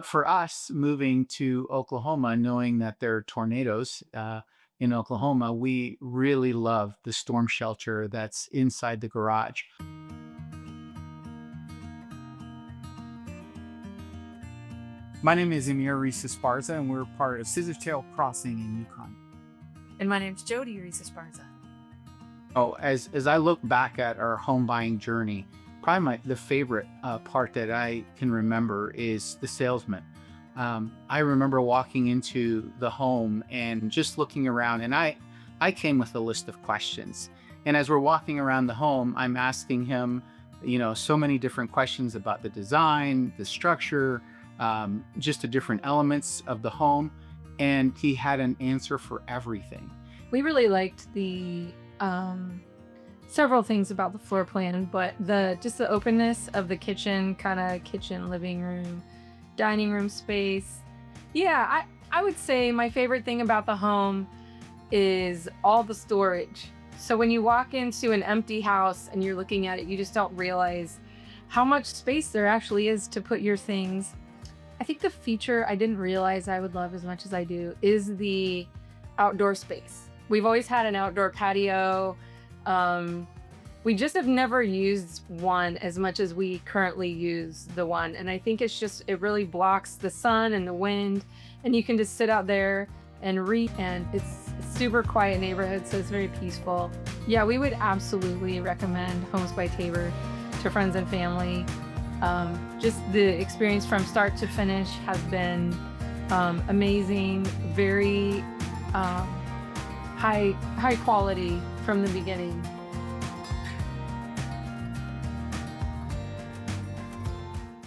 For us moving to Oklahoma, knowing that there are tornadoes in Oklahoma, we really love the storm shelter that's inside the garage. My name is Amir Ruiz Esparza, and we're part of Scissortail Crossing in Yukon. And my name's Jodie Ruiz Esparza. Oh, as I look back at our home buying journey, probably the favorite part that I can remember is the salesman. I remember walking into the home and just looking around, and I came with a list of questions. And as we're walking around the home, I'm asking him, so many different questions about the design, the structure, just the different elements of the home. And he had an answer for everything. We really liked the several things about the floor plan, but just the openness of the kitchen, kind of kitchen, living room, dining room space. Yeah, I would say my favorite thing about the home is all the storage. So when you walk into an empty house and you're looking at it, you just don't realize how much space there actually is to put your things. I think the feature I didn't realize I would love as much as I do is the outdoor space. We've always had an outdoor patio. We just have never used one as much as we currently use the one. And I think it really blocks the sun and the wind, and you can just sit out there and read, and it's a super quiet neighborhood, so it's very peaceful. Yeah, we would absolutely recommend Homes by Tabor to friends and family. Just the experience from start to finish has been amazing, very high quality from the beginning.